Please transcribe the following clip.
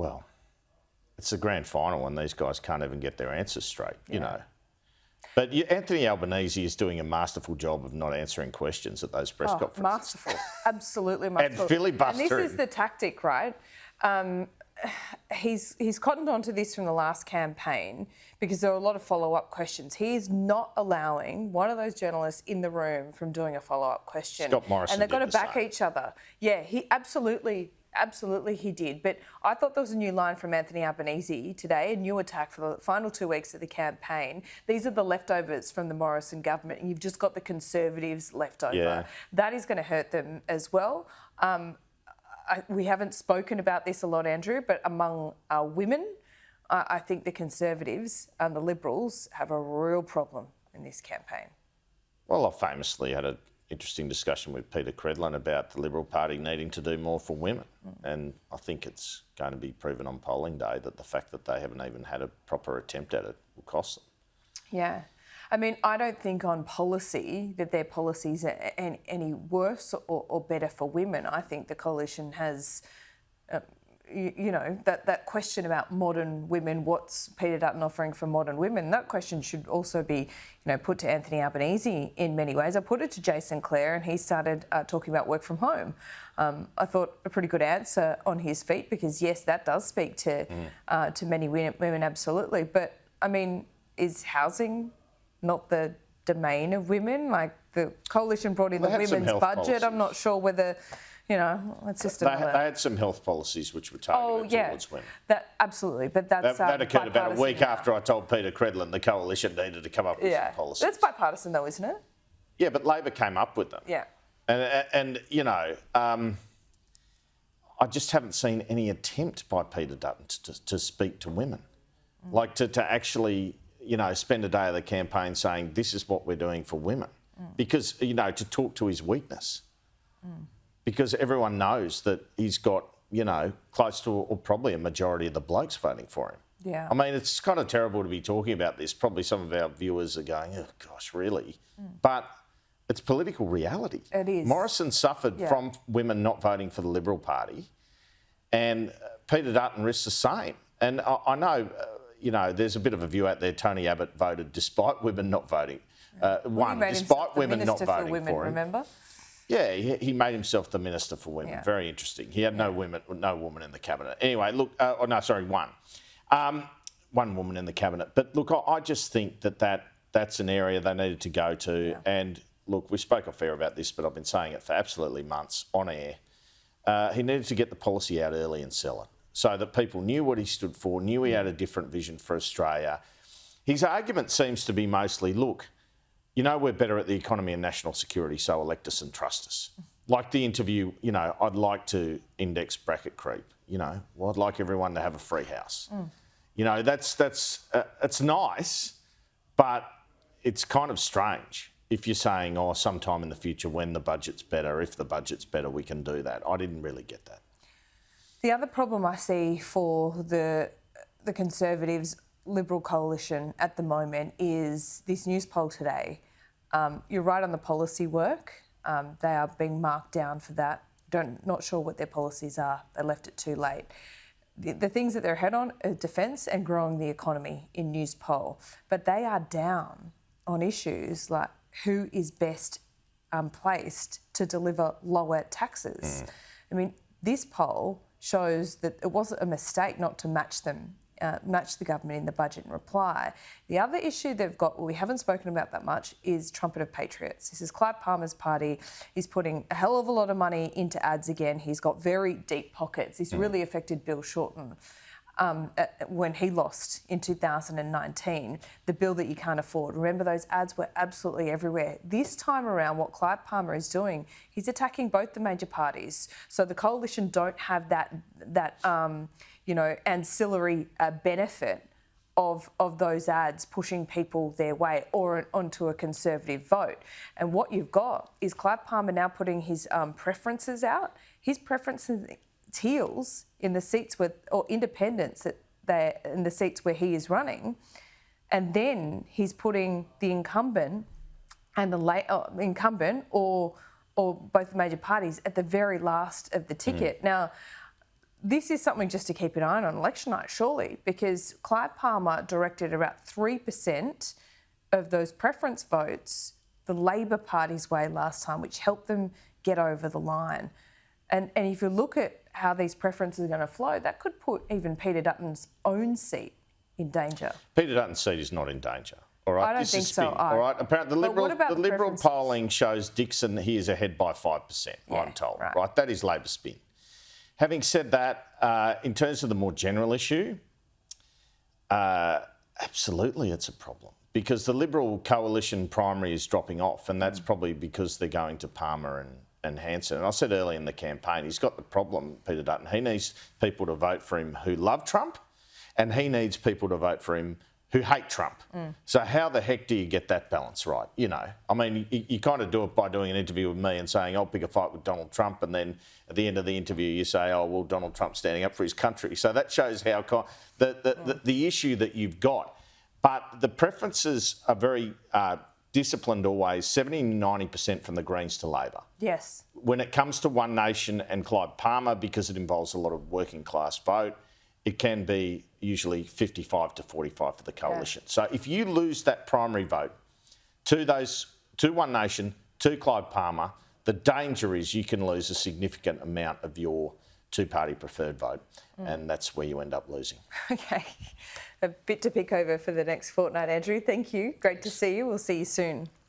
well, it's the grand final and these guys can't even get their answers straight, you know. But Anthony Albanese is doing a masterful job of not answering questions at those press conferences. Masterful. Absolutely masterful. And filibustering. And this is the tactic, right? He's cottoned onto this from the last campaign because there were a lot of follow-up questions. He is not allowing one of those journalists in the room from doing a follow-up question. Scott Morrison and they've got to back same. each other. Yeah, he absolutely he did. But I thought there was a new line from Anthony Albanese today, a new attack for the final 2 weeks of the campaign. These are the leftovers from the Morrison government, and you've just got the Conservatives left over. Yeah. That is going to hurt them as well. We haven't spoken about this a lot, Andrew, but among women, I think the Conservatives and the Liberals have a real problem in this campaign. Well, I famously had an interesting discussion with Peter Credlin about the Liberal Party needing to do more for women. And I think it's going to be proven on polling day that the fact that they haven't even had a proper attempt at it will cost them. Yeah. I memean, I don't think on policy that their policies are any worse or better for women. I think the coalition has, that question about modern women, what's Peter Dutton offering for modern women, that question should also be, put to Anthony Albanese in many ways. I put it to Jason Clare and he started talking about work from home. I thought a pretty good answer on his feet because, yes, that does speak to many women, absolutely. But, I mean, is housing not the domain of women? Like the coalition brought in the women's budget. Policies. I'm not sure whether, it's just they had some health policies which were targeted towards women. Absolutely, but that's that occurred about a week after I told Peter Credlin the coalition needed to come up with some policies. That's bipartisan though, isn't it? Yeah, but Labor came up with them. Yeah. And I just haven't seen any attempt by Peter Dutton to speak to women. Like to actually, spend a day of the campaign saying this is what we're doing for women. Because, to talk to his weakness. Because everyone knows that he's got, close to or probably a majority of the blokes voting for him. Yeah. I mean, it's kind of terrible to be talking about this. Probably some of our viewers are going, oh, gosh, really? But it's political reality. It is. Morrison suffered from women not voting for the Liberal Party, and Peter Dutton risks the same. And I know, there's a bit of a view out there, Tony Abbott voted despite women not voting. Despite women not voting for him. Remember? Yeah, he made himself the Minister for Women. Yeah. Very interesting. He had no woman in the cabinet. Anyway, look, one woman in the cabinet. But look, I just think that's an area they needed to go to. Yeah. And look, we spoke off air about this, but I've been saying it for absolutely months on air. He needed to get the policy out early and sell it so that people knew what he stood for, knew he had a different vision for Australia. His argument seems to be mostly, look, we're better at the economy and national security, so elect us and trust us. Like the interview, I'd like to index bracket creep. I'd like everyone to have a free house. It's nice, but it's kind of strange if you're saying, sometime in the future when the budget's better, if the budget's better, we can do that. I didn't really get that. The other problem I see for the Conservatives Liberal coalition at the moment is this news poll today. You're right on the policy work. They are being marked down for that. Not sure what their policies are. They left it too late. The things that they're ahead on are defence and growing the economy in news poll. But they are down on issues like who is best placed to deliver lower taxes. I mean, this poll shows that it wasn't a mistake not to match the government in the budget and reply. The other issue they've got, we haven't spoken about that much, is Trumpet of Patriots. This is Clive Palmer's party. He's putting a hell of a lot of money into ads again. He's got very deep pockets. This really affected Bill Shorten when he lost in 2019, the bill that you can't afford. Remember, those ads were absolutely everywhere. This time around, what Clive Palmer is doing, he's attacking both the major parties. So the coalition don't have that ancillary benefit of those ads pushing people their way or onto a Conservative vote. And what you've got is Clive Palmer now putting his preferences out. His preferences heels in the seats or independents in the seats where he is running, and then he's putting the incumbent and the incumbent or both major parties at the very last of the ticket. Now, this is something just to keep an eye on election night, surely, because Clive Palmer directed about 3% of those preference votes the Labor Party's way last time, which helped them get over the line. And if you look at how these preferences are going to flow, that could put even Peter Dutton's own seat in danger. Peter Dutton's seat is not in danger. All right, I don't think so. All right, apparently the Liberal preferences? polling shows Dixon, he is ahead by 5%, I'm told. Right, that is Labor spin. Having said that, in terms of the more general issue, absolutely it's a problem because the Liberal coalition primary is dropping off, and that's probably because they're going to Palmer and Hanson. And I said early in the campaign, he's got the problem, Peter Dutton. He needs people to vote for him who love Trump, and he needs people to vote for him who hate Trump. So how the heck do you get that balance right? You know, I mean, you kind of do it by doing an interview with me and saying, I'll pick a fight with Donald Trump. And then at the end of the interview, you say, oh, well, Donald Trump's standing up for his country. So that shows how the issue that you've got. But the preferences are very disciplined always, 70-90% from the Greens to Labor. Yes. When it comes to One Nation and Clive Palmer, because it involves a lot of working class vote, it can be usually 55 to 45 for the coalition. So if you lose that primary vote to One Nation, to Clive Palmer, the danger is you can lose a significant amount of your two-party preferred vote, and that's where you end up losing. Okay. A bit to pick over for the next fortnight, Andrew. Thank you. Great to see you. We'll see you soon.